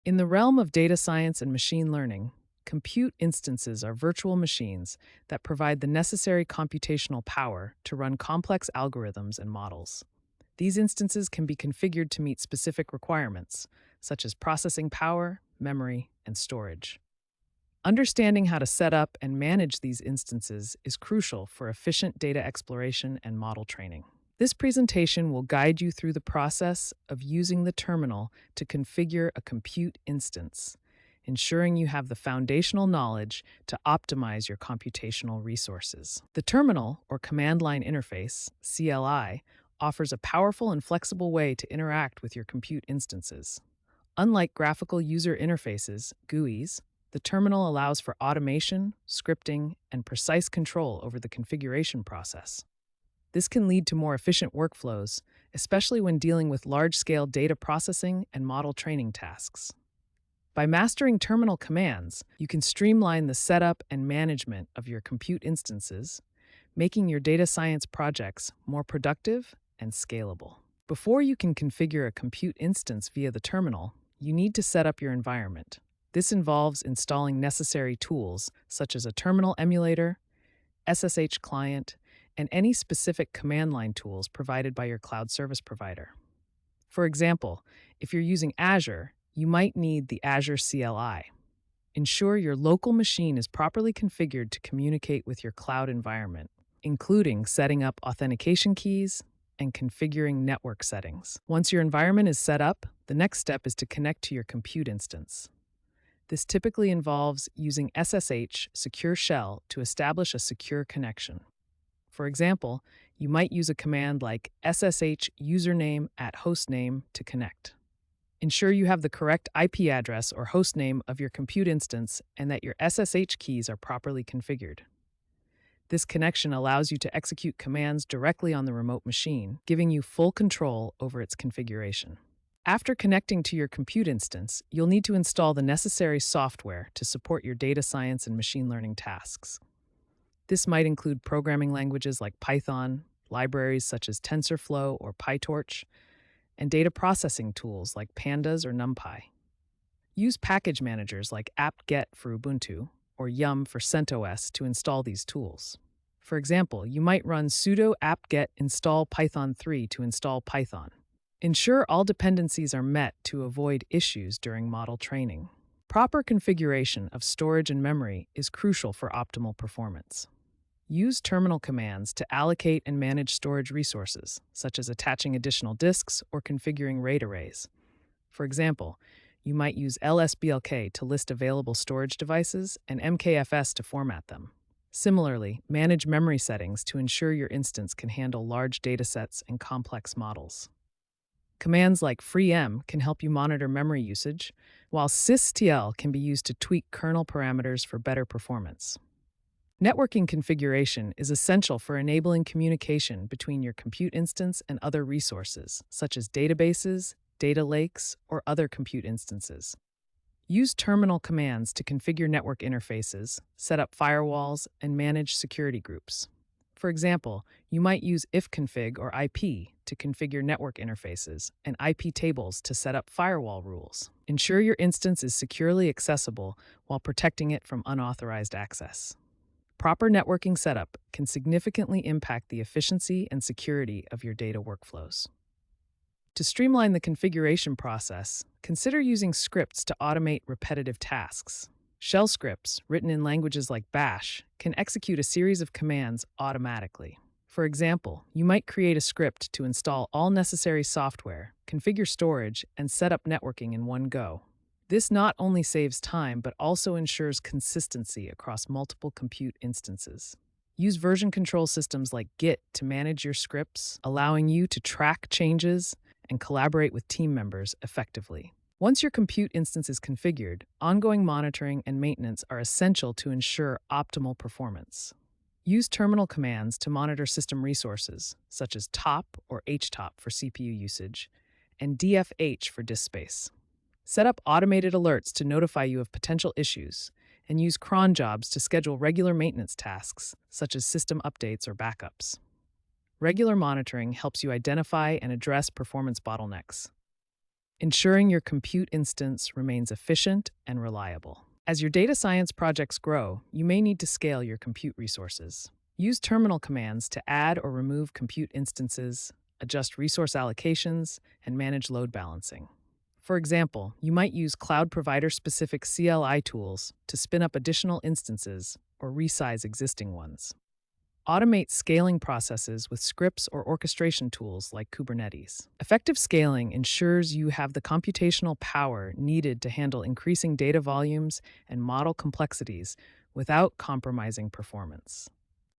In the realm of data science and machine learning, compute instances are virtual machines that provide the necessary computational power to run complex algorithms and models. These instances can be configured to meet specific requirements, such as processing power, memory, and storage. Understanding how to set up and manage these instances is crucial for efficient data exploration and model training. This presentation will guide you through the process of using the terminal to configure a compute instance, ensuring you have the foundational knowledge to optimize your computational resources. The terminal, or command line interface, CLI, offers a powerful and flexible way to interact with your compute instances. Unlike graphical user interfaces, GUIs, the terminal allows for automation, scripting, and precise control over the configuration process. This can lead to more efficient workflows, especially when dealing with large-scale data processing and model training tasks. By mastering terminal commands, you can streamline the setup and management of your compute instances, making your data science projects more productive and scalable. Before you can configure a compute instance via the terminal, you need to set up your environment. This involves installing necessary tools such as a terminal emulator, SSH client, and any specific command line tools provided by your cloud service provider. For example, if you're using Azure, you might need the Azure CLI. Ensure your local machine is properly configured to communicate with your cloud environment, including setting up authentication keys and configuring network settings. Once your environment is set up, the next step is to connect to your compute instance. This typically involves using SSH Secure Shell to establish a secure connection. For example, you might use a command like SSH username at hostname to connect. Ensure you have the correct IP address or hostname of your compute instance and that your SSH keys are properly configured. This connection allows you to execute commands directly on the remote machine, giving you full control over its configuration. After connecting to your compute instance, you'll need to install the necessary software to support your data science and machine learning tasks. This might include programming languages like Python, libraries such as TensorFlow or PyTorch, and data processing tools like Pandas or NumPy. Use package managers like apt-get for Ubuntu or Yum for CentOS to install these tools. For example, you might run sudo apt-get install Python 3 to install Python. Ensure all dependencies are met to avoid issues during model training. Proper configuration of storage and memory is crucial for optimal performance. Use terminal commands to allocate and manage storage resources, such as attaching additional disks or configuring RAID arrays. For example, you might use lsblk to list available storage devices and mkfs to format them. Similarly, manage memory settings to ensure your instance can handle large datasets and complex models. Commands like freem can help you monitor memory usage, while sysTL can be used to tweak kernel parameters for better performance. Networking configuration is essential for enabling communication between your compute instance and other resources, such as databases, data lakes, or other compute instances. Use terminal commands to configure network interfaces, set up firewalls, and manage security groups. For example, you might use ifconfig or IP to configure network interfaces and IP tables to set up firewall rules. Ensure your instance is securely accessible while protecting it from unauthorized access. Proper networking setup can significantly impact the efficiency and security of your data workflows. To streamline the configuration process, consider using scripts to automate repetitive tasks. Shell scripts, written in languages like Bash, can execute a series of commands automatically. For example, you might create a script to install all necessary software, configure storage, and set up networking in one go. This not only saves time, but also ensures consistency across multiple compute instances. Use version control systems like Git to manage your scripts, allowing you to track changes and collaborate with team members effectively. Once your compute instance is configured, ongoing monitoring and maintenance are essential to ensure optimal performance. Use terminal commands to monitor system resources, such as top or htop for CPU usage, and dfh for disk space. Set up automated alerts to notify you of potential issues, and use cron jobs to schedule regular maintenance tasks, such as system updates or backups. Regular monitoring helps you identify and address performance bottlenecks. ensuring your compute instance remains efficient and reliable. As your data science projects grow, you may need to scale your compute resources. Use terminal commands to add or remove compute instances, adjust resource allocations, and manage load balancing. For example, you might use cloud provider-specific CLI tools to spin up additional instances or resize existing ones. Automate scaling processes with scripts or orchestration tools like Kubernetes. Effective scaling ensures you have the computational power needed to handle increasing data volumes and model complexities without compromising performance.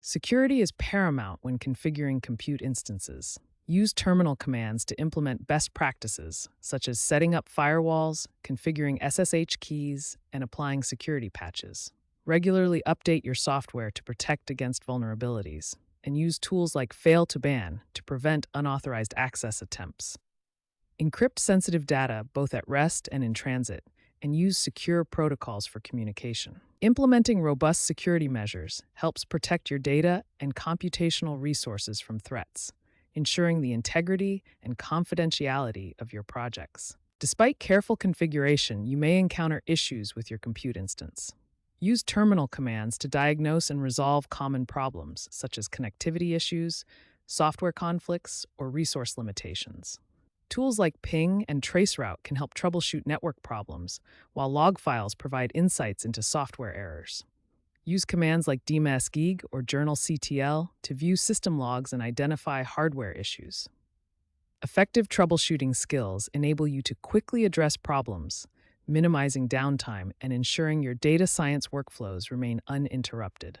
Security is paramount when configuring compute instances. Use terminal commands to implement best practices, such as setting up firewalls, configuring SSH keys, and applying security patches. Regularly update your software to protect against vulnerabilities, and use tools like Fail2Ban to prevent unauthorized access attempts. Encrypt sensitive data both at rest and in transit, and use secure protocols for communication. Implementing robust security measures helps protect your data and computational resources from threats, ensuring the integrity and confidentiality of your projects. Despite careful configuration, you may encounter issues with your compute instance. Use terminal commands to diagnose and resolve common problems, such as connectivity issues, software conflicts, or resource limitations. Tools like Ping and Traceroute can help troubleshoot network problems, while log files provide insights into software errors. Use commands like dmasgig or journalctl to view system logs and identify hardware issues. Effective troubleshooting skills enable you to quickly address problems, minimizing downtime and ensuring your data science workflows remain uninterrupted.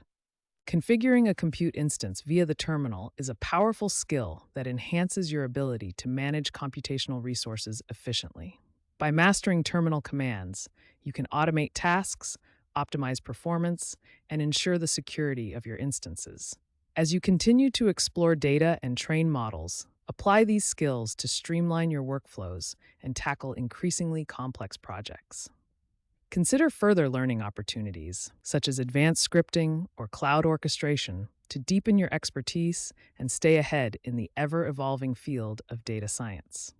Configuring a compute instance via the terminal is a powerful skill that enhances your ability to manage computational resources efficiently. By mastering terminal commands, you can automate tasks, optimize performance, and ensure the security of your instances. As you continue to explore data and train models, apply these skills to streamline your workflows and tackle increasingly complex projects. Consider further learning opportunities, such as advanced scripting or cloud orchestration, to deepen your expertise and stay ahead in the ever-evolving field of data science.